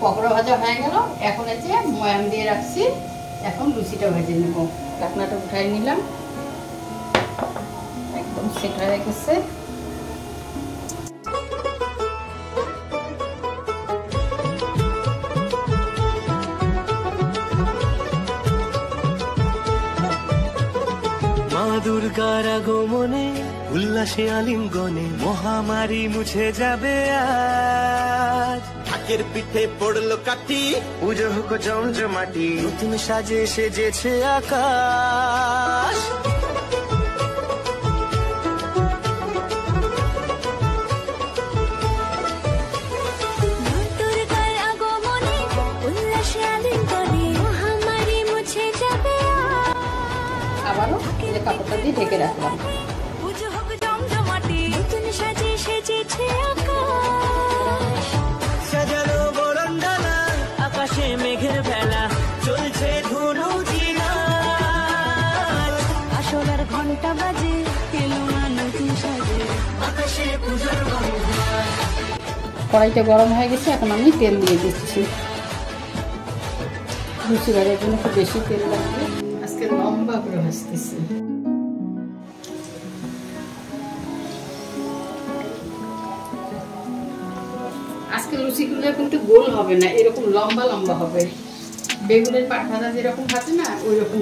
পকোড়া ভাজা হয়ে গেল। এখন এই যে ময়াম দিয়ে রাখছি, এখন লুচিটা ভেজে নেব। ঢাকনাটা উঠাই নিলাম, একদম সেট হয়ে গেছে। মা দুর্গার আগমনে উল্লাসে আলিঙ্গনে মহামারী মুছে যাবে আজ। ঢাকের পিঠে পড়লো কাঠি, পুজো হোক জমজমাটি, নতুন সাজে সেজেছে আকাশ। আবারও কাপড়টা দিয়ে ঢেকে রাখলাম। সাজানো বরণডালা, আকাশে মেঘের ভেলা, চলছে ধনু জিনা। আসলের ঘন্টা বাজে, এলো নতুন সাজে, আকাশে পূজার বন্ধন। কড়াইটা গরম হয়ে গেছে, এখন আমি তেল দিয়ে দিচ্ছি। লুচি ভাজার জন্য খুব বেশি তেল লাগবে। আজকে লম্বা করে ভাজতেছি। আজকে লুচিগুলো কিন্তু গোল হবে না, এরকম লম্বা লম্বা হবে। বেগুনের পাট ভাজা যেরকম ভাজে না, ওই রকম।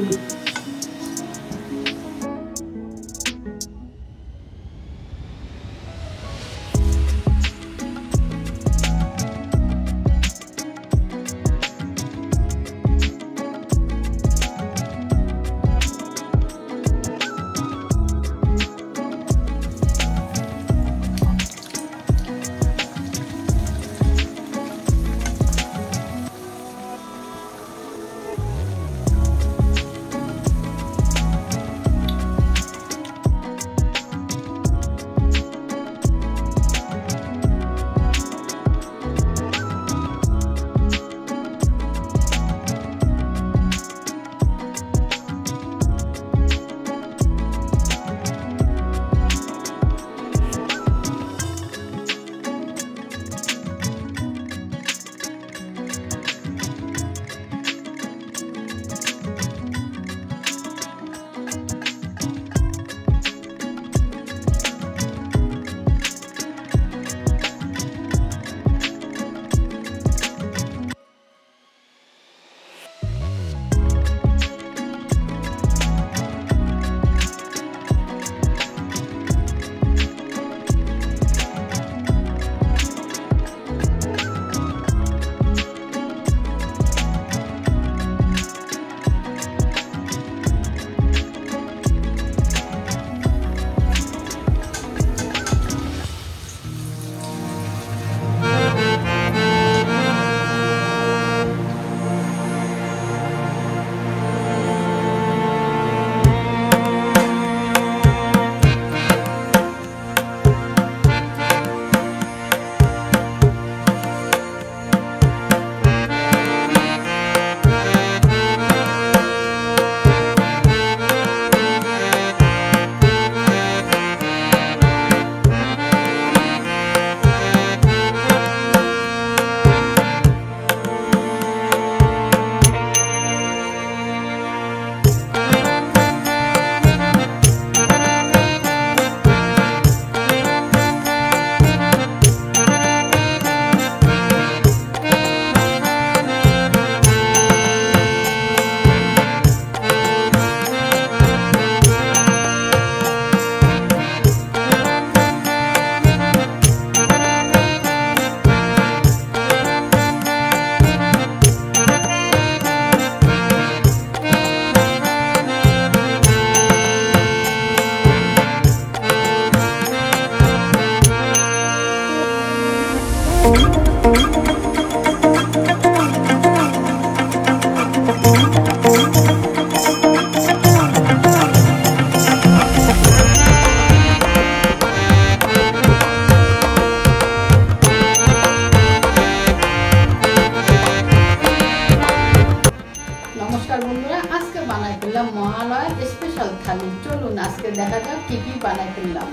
স্পেশাল থালি। চলুন আজকে দেখা যাক কি কি বানাই ফেললাম।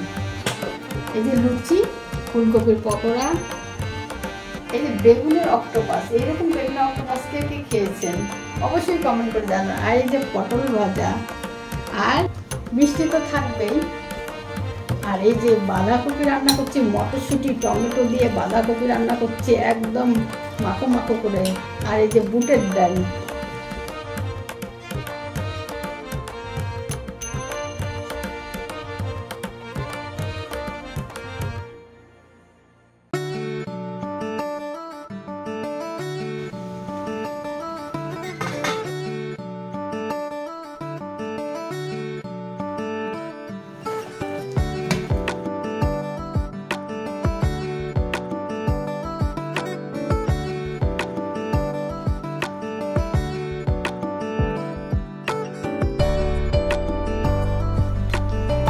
এই যে লুচি, ফুলকপির পকোড়া, এই যে বেগুনের অক্টোপাস, এইরকম বেগুনের অক্টোপাস কে কে খেয়েছেন অবশ্যই কমেন্ট করে জানান। আর এই যে পটল ভাজা, আর মিষ্টি তো থাকবেই। আর এই যে বাঁধাকপি রান্না করছি, মটরশুঁটি টমেটো দিয়ে বাঁধাকপি রান্না করছি একদম মাখো মাখো করে। আর এই যে বুটের ডাল,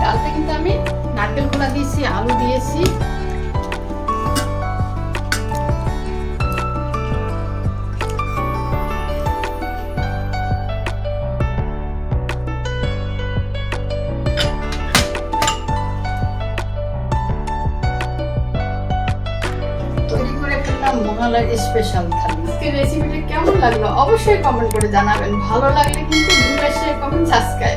ডালটা কিন্তু আমি নারকেল কোড়া দিয়েছি, আলু দিয়েছি। তৈরি করে ফেললাম মহালয়ার স্পেশাল থালি। আজকের রেসিপিটা কেমন লাগলো অবশ্যই কমেন্ট করে জানাবেন। ভালো লাগলে কিন্তু ভিডিও শেয়ার, কমেন্ট, সাবস্ক্রাইব।